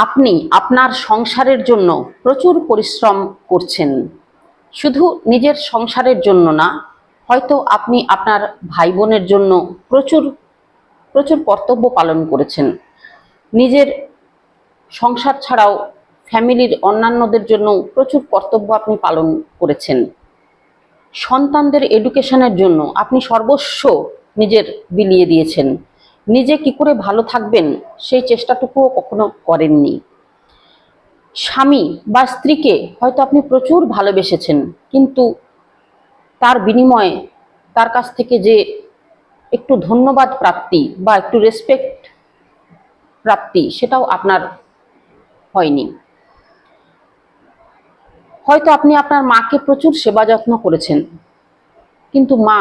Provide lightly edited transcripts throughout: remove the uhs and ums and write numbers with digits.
আপনি আপনার সংসারের জন্য প্রচুর পরিশ্রম করছেন। শুধু নিজের সংসারের জন্য না, হয়তো আপনি আপনার ভাই বোনের জন্য প্রচুর প্রচুর কর্তব্য পালন করেছেন। নিজের সংসার ছাড়াও ফ্যামিলির অন্যান্যদের জন্য প্রচুর কর্তব্য আপনি পালন করেছেন। সন্তানদের এডুকেশনের জন্য আপনি সর্বস্ব নিজের বিলিয়ে দিয়েছেন। নিজে কি করে ভালো থাকবেন সেই চেষ্টাটুকুও কখনো করেননি। স্বামী বা স্ত্রীকে হয়তো আপনি প্রচুর ভালোবেসেছেন, কিন্তু তার বিনিময়ে তার কাছ থেকে যে একটু ধন্যবাদ প্রাপ্তি বা একটু রেসপেক্ট প্রাপ্তি সেটাও আপনার হয়নি। হয়তো আপনি আপনার মাকে প্রচুর সেবা যত্ন করেছেন, কিন্তু মা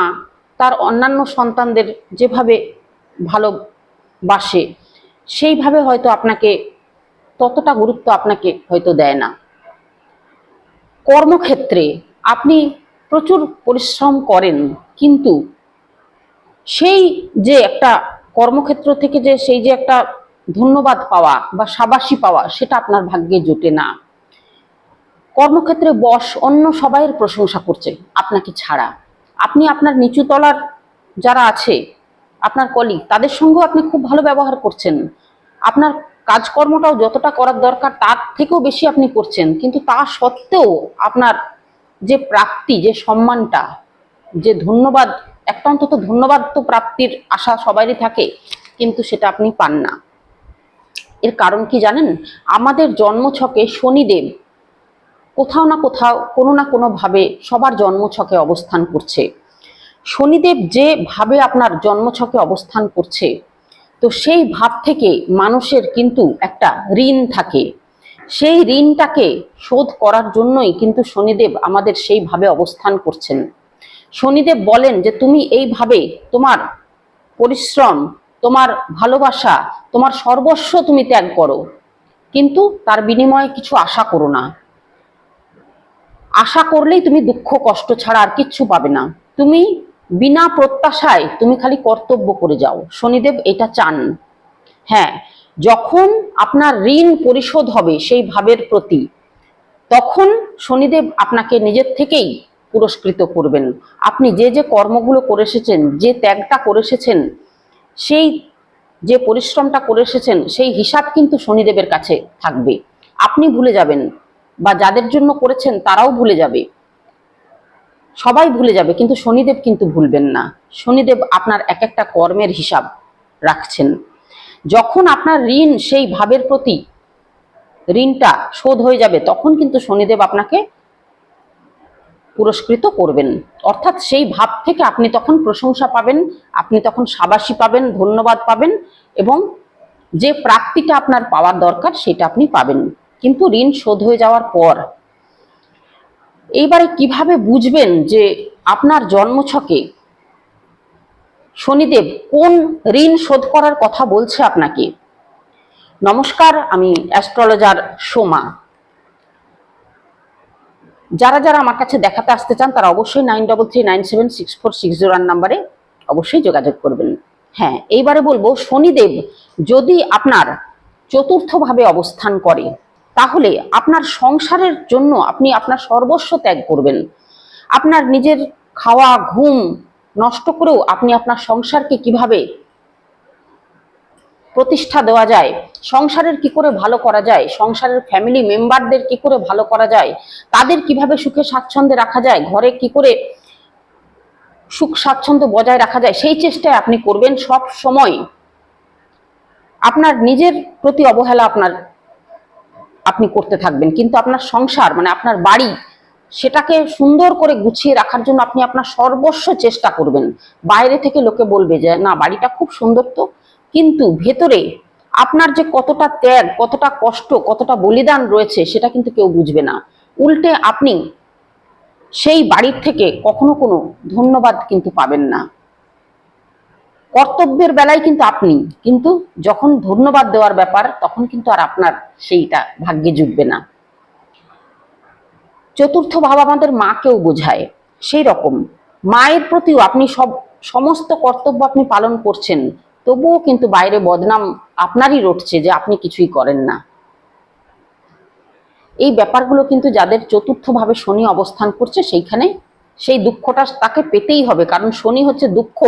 তার অন্যান্য সন্তানদের যেভাবে ভালোবাসে সেইভাবে হয়তো আপনাকে ততটা গুরুত্ব আপনাকে হয়তো দেয় না। কর্মক্ষেত্রে আপনি প্রচুর পরিশ্রম করেন, কিন্তু সেই যে একটা কর্মক্ষেত্র থেকে যে সেই যে একটা ধন্যবাদ পাওয়া বা শাবাশি পাওয়া সেটা আপনার ভাগ্যে জোটে না। কর্মক্ষেত্রে বস অন্য সবাইয়ের প্রশংসা করছে আপনাকে ছাড়া। আপনি আপনার নিচু তলার যারা আছে আপনার কলিগ তাদের সঙ্গেও আপনি খুব ভালো ব্যবহার করছেন। আপনার কাজকর্মটাও যতটা করার দরকার তার থেকেও বেশি আপনি করছেন, কিন্তু তা সত্ত্বেও আপনার যে প্রাপ্তি, যে সম্মানটা, যে ধন্যবাদ, একটা অন্তত ধন্যবাদ তো প্রাপ্তির আশা সবারই থাকে, কিন্তু সেটা আপনি পান না। এর কারণ কি জানেন? আমাদের জন্মছকে শনিদেব কোথাও না কোথাও কোনো না কোনো ভাবে সবার জন্মছকে অবস্থান করছে। শনিদেব যে ভাবে আপনার জন্মছকে অবস্থান করছে, তো সেই ভাব থেকে মানুষের কিন্তু একটা ঋণ থাকে। সেই ঋণটাকে শোধ করার জন্যই কিন্তু শনিদেব আমাদের সেইভাবে অবস্থান করছেন। শনিদেব বলেন যে তুমি এইভাবে তোমার পরিশ্রম, তোমার ভালোবাসা, তোমার সর্বস্ব তুমি ত্যাগ করো, কিন্তু তার বিনিময়ে কিছু আশা করো না। আশা করলেই তুমি দুঃখ কষ্ট ছাড়া আর কিচ্ছু পাবে না। তুমি বিনা প্রত্যাশায় তুমি খালি কর্তব্য করে যাও। শনিদেব এটা চান। হ্যাঁ, যখন আপনার ঋণ পরিশোধ হবে সেই ভাবের প্রতি, তখন শনিদেব আপনাকে নিজের থেকেই পুরস্কৃত করবেন। আপনি যে যে কর্মগুলো করে এসেছেন, যে ত্যাগটা করে এসেছেন, সেই যে পরিশ্রমটা করে এসেছেন, সেই হিসাব কিন্তু শনিদেবের কাছে থাকবে। আপনি ভুলে যাবেন, বা যাদের জন্য করেছেন তারাও ভুলে যাবে, সবাই ভুলে যাবে, কিন্তু শনিদেব কিন্তু ভুলবেন না। শনিদেব আপনার এক একটা কর্মের হিসাব রাখছেন। যখন আপনার ঋণ সেই ভাবের প্রতি ঋণটা শোধ হয়ে যাবে, তখন কিন্তু শনিদেব আপনাকে পুরস্কৃত করবেন। অর্থাৎ সেই ভাব থেকে আপনি তখন প্রশংসা পাবেন, আপনি তখন শাবাশি পাবেন, ধন্যবাদ পাবেন, এবং যে প্রাপ্তিটা আপনার পাওয়ার দরকার সেটা আপনি পাবেন, কিন্তু ঋণ শোধ হয়ে যাওয়ার পর। এইবারে কিভাবে বুঝবেন যে আপনার জন্মছকে শনিদেব কোন ঋণ শোধ করার কথা বলছে আপনাকে? নমস্কার, আমি অ্যাস্ট্রোলজার সোমা। যারা যারা আমার কাছে দেখাতে আসতে চান তারা অবশ্যই 9339764601 নাম্বারে অবশ্যই যোগাযোগ করবেন। হ্যাঁ, এইবারে বলবো, শনিদেব যদি আপনার চতুর্থভাবে অবস্থান করে, তাহলে আপনার সংসারের জন্য আপনি আপনার সর্বস্ব ত্যাগ করবেন। আপনার নিজের খাওয়া ঘুম নষ্ট করেও আপনি আপনার সংসারকে কিভাবে প্রতিষ্ঠা দেওয়া যায়, সংসারের কি করে ভালো করা যায়, সংসারের ফ্যামিলি মেম্বারদের কি করে ভালো করা যায়, তাদের কিভাবে সুখে স্বাচ্ছন্দ্যে রাখা যায়, ঘরে কি করে সুখ স্বাচ্ছন্দ্য বজায় রাখা যায়, সেই চেষ্টায় আপনি করবেন। সব সময় আপনার নিজের প্রতি অবহেলা আপনি করতে থাকবেন, কিন্তু আপনার সংসার মানে আপনার বাড়ি, সেটাকে সুন্দর করে গুছিয়ে রাখার জন্য আপনি আপনার সর্বস্ব চেষ্টা করবেন। বাইরে থেকে লোকে বলবে যে না, বাড়িটা খুব সুন্দর তো, কিন্তু ভেতরে আপনার যে কতটা ত্যাগ, কতটা কষ্ট, কতটা বলিদান রয়েছে সেটা কিন্তু কেউ বুঝবে না। উল্টে আপনি সেই বাড়ির থেকে কখনো কোনো ধন্যবাদ কিন্তু পাবেন না। কর্তব্যের বেলায় কিন্তু আপনি, কিন্তু যখন ধন্যবাদ দেওয়ার ব্যাপার তখন কিন্তু আর আপনার সেইটা ভাগ্যে জুটবে না। চতুর্থ ভাব আমাদের মাকেও বোঝায়। সেই রকম মায়ের প্রতিও আপনি সমস্ত কর্তব্য আপনি পালন করছেন, তবুও কিন্তু বাইরে বদনাম আপনারই রটছে যে আপনি কিছুই করেন না। এই ব্যাপারগুলো কিন্তু যাদের চতুর্থভাবে শনি অবস্থান করছে সেইখানে সেই দুঃখটা তাকে পেতেই হবে, কারণ শনি হচ্ছে দুঃখ,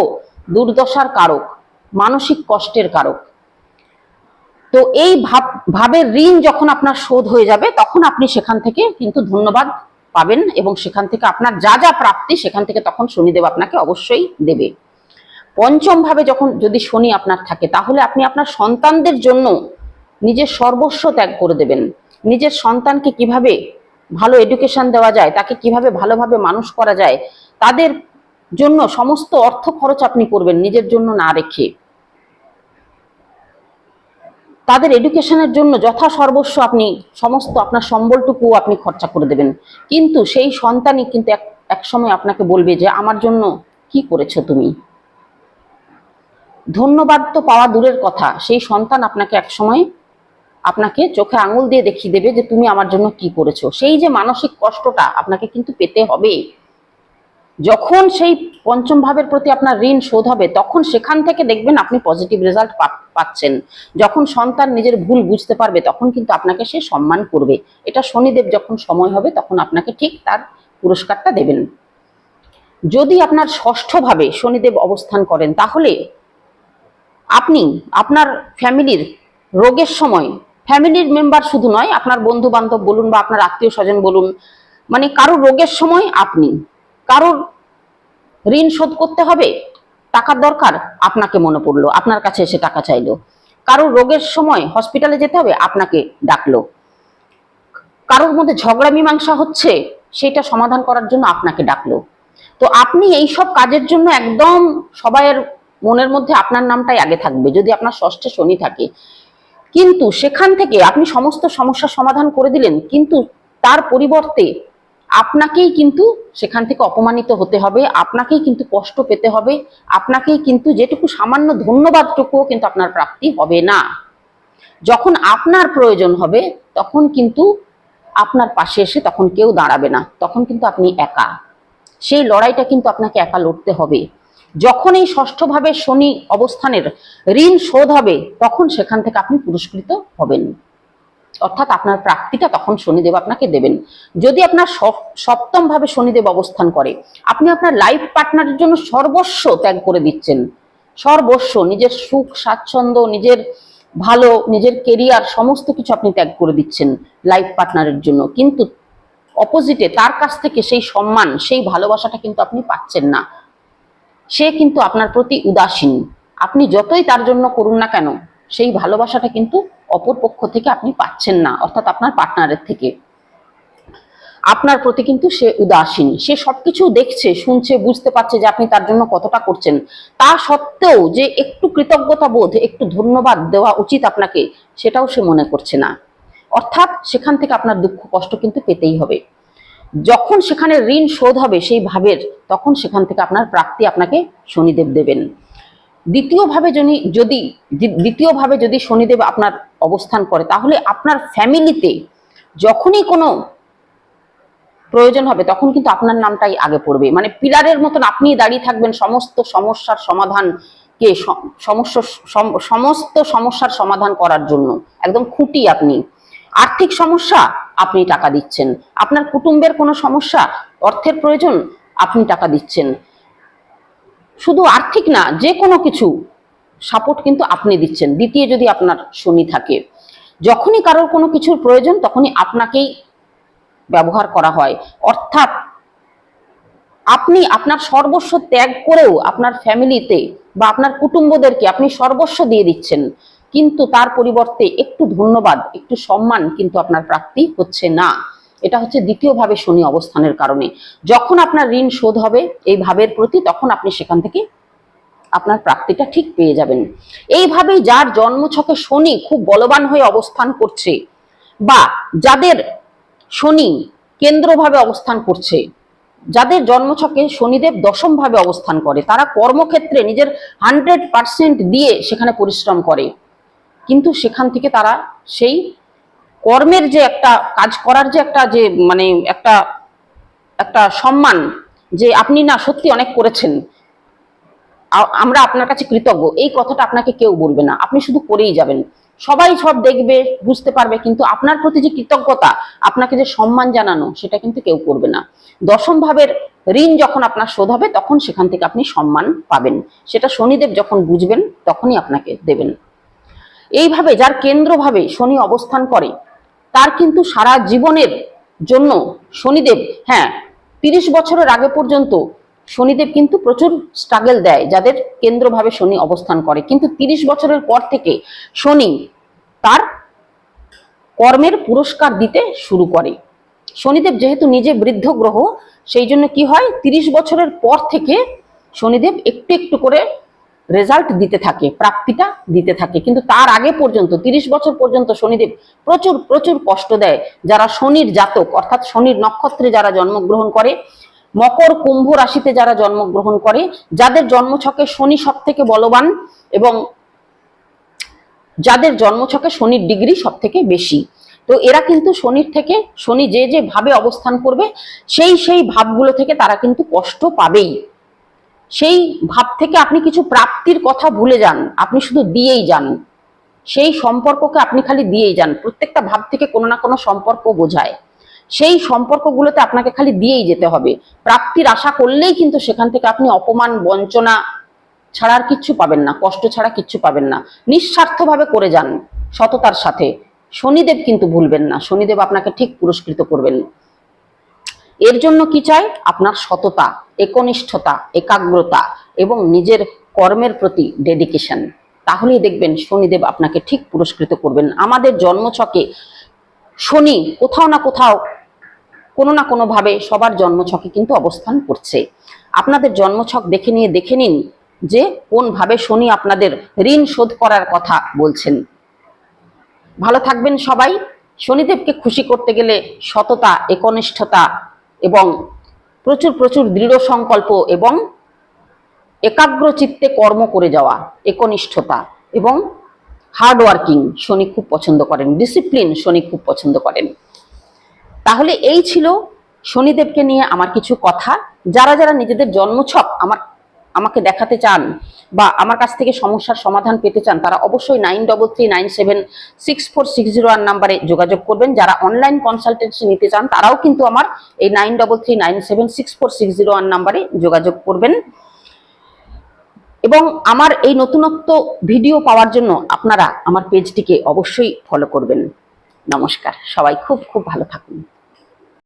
দুর্দশার কারক, মানসিক কষ্টের কারক। তো এই ভাবের ঋণ যখন আপনার শোধ হয়ে যাবে তখন আপনি সেখান থেকে কিন্তু ধন্যবাদ পাবেন, এবং সেখান থেকে আপনার যা যা প্রাপ্তি সেখান থেকে তখন শনিদেব আপনাকে অবশ্যই দেবে। পঞ্চম ভাবে যখন যদি শনি আপনার থাকে, তাহলে আপনি আপনার সন্তানদের জন্য নিজের সর্বস্ব ত্যাগ করে দেবেন। নিজের সন্তানকে কিভাবে ভালো এডুকেশন দেওয়া যায়, তাকে কিভাবে ভালোভাবে মানুষ করা যায়, তাদের জন্য সমস্ত অর্থ খরচ আপনি করবেন নিজের জন্য না রেখে। তাদের এডুকেশনের জন্য যথা সর্বস্ব আপনি সমস্ত আপনার সম্বলটুকু আপনি খরচা করে দেবেন। কিন্তু সেই সন্তানই কিন্তু এক সময় আপনাকে বলবে যে আমার জন্য কি করেছো তুমি। ধন্যবাদ তো পাওয়া দূরের কথা, সেই সন্তান আপনাকে এক সময় আপনাকে চোখে আঙুল দিয়ে দেখিয়ে দেবে যে তুমি আমার জন্য কি করেছো। সেই যে মানসিক কষ্টটা আপনাকে কিন্তু পেতে হবে। যখন সেই পঞ্চম ভাবের প্রতি আপনার ঋণ শোধ হবে তখন সেখান থেকে দেখবেন আপনি পজিটিভ রেজাল্ট পাচ্ছেন। যখন সন্তান নিজের ভুল বুঝতে পারবে তখন কিন্তু আপনাকে সে সম্মান করবে। এটা শনিদেব যখন সময় হবে তখন আপনাকে ঠিক তার পুরস্কারটা দেবেন। যদি আপনার ষষ্ঠ ভাবে শনিদেব অবস্থান করেন, তাহলে আপনি আপনার ফ্যামিলির রোগের সময়, ফ্যামিলির মেম্বার শুধু নয়, আপনার বন্ধু বান্ধব বলুন বা আপনার আত্মীয় স্বজন বলুন, মানে কারোর রোগের সময় আপনি, কারোর ঋণ শোধ করতে হবে, টাকার দরকার, আপনাকে মনে পড়লো, আপনার কাছে এসে টাকা চাইলো। কারোর রোগের সময় হসপিটালে যেতে হবে, আপনাকে ডাকলো। কারোর মধ্যে ঝগড়া মীমাংসা হচ্ছে, সেটা সমাধান করার জন্য আপনাকে ডাকলো। তো আপনি এই সব কাজের জন্য একদম সবাইয়ের মনের মধ্যে আপনার নামটাই আগে থাকবে যদি আপনার ষষ্ঠে শনি থাকে। কিন্তু সেখান থেকে আপনি সমস্ত সমস্যার সমাধান করে দিলেন, কিন্তু তার পরিবর্তে আপনাকেই কিন্তু সেখান থেকে অপমানিত হতে হবে, আপনাকেই কিন্তু কষ্ট পেতে হবে, আপনাকেই কিন্তু যেটুকু সামান্য ধন্যবাদটুকুও কিন্তু আপনার প্রাপ্তি হবে না। যখন আপনার প্রয়োজন হবে তখন কিন্তু আপনার পাশে এসে তখন কেউ দাঁড়াবে না, তখন কিন্তু আপনি একা। সেই লড়াইটা কিন্তু আপনাকে একা লড়তে হবে। যখন এই ষষ্ঠ ভাবে শনি অবস্থানের ঋণ শোধ হবে তখন সেখান থেকে আপনি পুরস্কৃত হবেন, অর্থাৎ আপনার প্রাপ্তিটা তখন শনিদেব আপনাকে দেবেন। যদি আপনার সপ্তম ভাবে শনিদেব অবস্থান করে, আপনি আপনার লাইফ পার্টনারের জন্য সর্বস্ব ত্যাগ করে দিচ্ছেন, সর্বস্ব, নিজের সুখ স্বাচ্ছন্দ্য, নিজের ভালো, নিজের কেরিয়ার, সমস্ত কিছু আপনি ত্যাগ করে দিচ্ছেন লাইফ পার্টনারের জন্য, কিন্তু অপোজিটে তার কাছ থেকে সেই সম্মান, সেই ভালোবাসাটা কিন্তু আপনি পাচ্ছেন না। সে কিন্তু আপনার প্রতি উদাসীন, আপনি যতই তার জন্য করুন না কেন সেই ভালোবাসাটা কিন্তু অপর পক্ষ থেকে আপনি পাচ্ছেন না, অর্থাৎ আপনার পার্টনারের থেকে। আপনার প্রতি কিন্তু সে উদাসীন, সে সবকিছু দেখছে, শুনছে, বুঝতে পারছে যে আপনি তার জন্য কতটা করছেন, তা সত্ত্বেও যে একটু কৃতজ্ঞতা বোধ, একটু ধন্যবাদ দেওয়া উচিত আপনাকে, সেটাও সে মনে করছে না। অর্থাৎ সেখান থেকে আপনার দুঃখ কষ্ট কিন্তু পেতেই হবে। যখন সেখানে ঋণ শোধ হবে সেই ভাবের, তখন সেখান থেকে আপনার প্রাপ্তি আপনাকে শনিদেব দেবেন। দ্বিতীয়ভাবে যদি শনিদেব আপনার অবস্থান করে, তাহলে আপনার ফ্যামিলিতে যখনই কোনো প্রয়োজন হবে তখন কিন্তু আপনার নামটাই আগে পড়বে, মানে পিলারের মতন আপনি দাঁড়িয়ে থাকবেন সমস্ত সমস্যার সমাধানকে, সমস্ত সমস্যার সমাধান করার জন্য একদম খুঁটি আপনি। আর্থিক সমস্যা, আপনি টাকা দিচ্ছেন। আপনার কুটুম্বের কোনো সমস্যা, অর্থের প্রয়োজন, আপনি টাকা দিচ্ছেন। শুধু আর্থিক না, যে কোনো কিছু সাপোর্ট কিন্তু আপনি দিচ্ছেন, দ্বিতীয় যদি আপনার শনি থাকে। যখনই কারোর কোনো কিছুর প্রয়োজন তখনই আপনাকেই ব্যবহার করা হয়, অর্থাৎ আপনি আপনার সর্বস্ব ত্যাগ করেও আপনার ফ্যামিলিতে বা আপনার কুটুম্বদেরকে আপনি সর্বস্ব দিয়ে দিচ্ছেন, কিন্তু তার পরিবর্তে একটু ধন্যবাদ, একটু সম্মান কিন্তু আপনার প্রাপ্তি হচ্ছে না। এটা হচ্ছে দ্বিতীয় ভাবে শনি অবস্থানের কারণে। যখন আপনার ঋণ শোধ হবে এই ভাবের প্রতি, তখন আপনি সেখান থেকে আপনার প্রাপ্তিটা ঠিক পেয়ে যাবেন। এইভাবেই যার জন্মছকে শনি খুব বলবান হয়ে অবস্থান করছে, বা যাদের শনি কেন্দ্রভাবে অবস্থান করছে, যাদের জন্মছকে শনিদেব দশম ভাবে অবস্থান করে, তারা কর্মক্ষেত্রে নিজের 100% দিয়ে সেখানে পরিশ্রম করে, কিন্তু সেখান থেকে তারা সেই কর্মের যে একটা কাজ করার যে একটা যে মানে একটা একটা সম্মান, যে আপনি না সত্যি অনেক করেছেন, আমরা আপনার কাছে কৃতজ্ঞ, এই কথাটা আপনাকে কেউ বলবে না, আপনি শুধু করেই যাবেন। সবাই সব দেখবে, বুঝতে পারবে, কিন্তু আপনার প্রতি যে কৃতজ্ঞতা, আপনাকে যে সম্মান জানানো, সেটা কিন্তু কেউ করবে না। দশম ভাবের ঋণ যখন আপনার শোধ হবে, তখন সেখান থেকে আপনি সম্মান পাবেন। সেটা শনিদেব যখন বুঝবেন, তখনই আপনাকে দেবেন। এইভাবে যার কেন্দ্রভাবে শনি অবস্থান করে, তার কিন্তু সারা জীবনের জন্য শনিদেব, হ্যাঁ, 30 বছরের আগে পর্যন্ত শনিদেব কিন্তু প্রচুর স্ট্রাগল দেয় যাদের কেন্দ্রভাবে শনি অবস্থান করে। কিন্তু 30 বছরের পর থেকে শনি তার কর্মের পুরস্কার দিতে শুরু করে। শনিদেব যেহেতু নিজে বৃদ্ধ গ্রহ, সেই জন্য কি হয়, 30 বছরের পর থেকে শনিদেব একটু একটু করে রেজাল্ট দিতে থাকে, প্রাপ্তিটা দিতে থাকে। কিন্তু তার আগে পর্যন্ত 30 বছর পর্যন্ত শনিদেব প্রচুর প্রচুর কষ্ট দেয়। যারা শনির জাতক, অর্থাৎ শনির নক্ষত্রে যারা জন্মগ্রহণ করে, মকর কুম্ভ রাশিতে যারা জন্মগ্রহণ করে, যাদের জন্মছকে শনি সব থেকে বলবান এবং যাদের জন্মছকে শনির ডিগ্রি সব থেকে বেশি, তো এরা কিন্তু শনির থেকে, শনি যে যে ভাবে অবস্থান করবে, সেই সেই ভাবগুলো থেকে তারা কিন্তু কষ্ট পাবেই। সেই ভাব থেকে আপনি কিছু প্রাপ্তির কথা ভুলে যান, আপনি শুধু দিয়েই যান। সেই সম্পর্ককে আপনি খালি দিয়েই যান। প্রত্যেকটা ভাব থেকে কোনো না কোনো সম্পর্ক বোঝায়, সেই সম্পর্কগুলোতে আপনাকে খালি দিয়েই যেতে হবে। প্রাপ্তির আশা করলেই কিন্তু সেখান থেকে আপনি অপমান, বঞ্চনা ছাড়া আর কিচ্ছু পাবেন না, কষ্ট ছাড়া কিচ্ছু পাবেন না। নিঃস্বার্থভাবে করে যান, সততার সাথে। শনিদেব কিন্তু ভুলবেন না, শনিদেব আপনাকে ঠিক পুরস্কৃত করবেন। এর জন্য কি চাই? আপনার সততা, একনিষ্ঠতা, একাগ্রতা এবং নিজের কর্মের প্রতি ডেডিকেশন। তাহলেই দেখবেন শনিদেব আপনাকে ঠিক পুরস্কৃত করবেন। আমাদের জন্মছকে শনি কোথাও না কোথাও, কোনো না কোনো ভাবে সবার জন্মছকে কিন্তু অবস্থান করছে। আপনাদের জন্মছক দেখে নিন যে কোন ভাবে শনি আপনাদের ঋণ শোধ করার কথা বলছেন। ভালো থাকবেন সবাই। শনিদেবকে খুশি করতে গেলে সততা, একনিষ্ঠতা এবং প্রচুর প্রচুর দৃঢ় সংকল্প এবং একাগ্র চিত্তে কর্ম করে যাওয়া, একনিষ্ঠতা এবং হার্ড ওয়ার্কিং শনি খুব পছন্দ করেন, ডিসিপ্লিন শনি খুব পছন্দ করেন। তাহলে এই ছিল শনিদেবকে নিয়ে আমার কিছু কথা। যারা যারা নিজেদের জন্মছক আমাকে দেখাতে চান বা আমার কাছ থেকে সমস্যার সমাধান পেতে চান, তারা অবশ্যই 9339764601 নাম্বারে যোগাযোগ করবেন। যারা অনলাইন কনসালটেন্সি নিতে চান, তারাও কিন্তু আমার এই 9339764601 নাম্বারে যোগাযোগ করবেন। এবং আমার এই নতুনত্ব ভিডিও পাওয়ার জন্য আপনারা আমার পেজটিকে অবশ্যই ফলো করবেন। নমস্কার, সবাই খুব খুব ভালো থাকুন।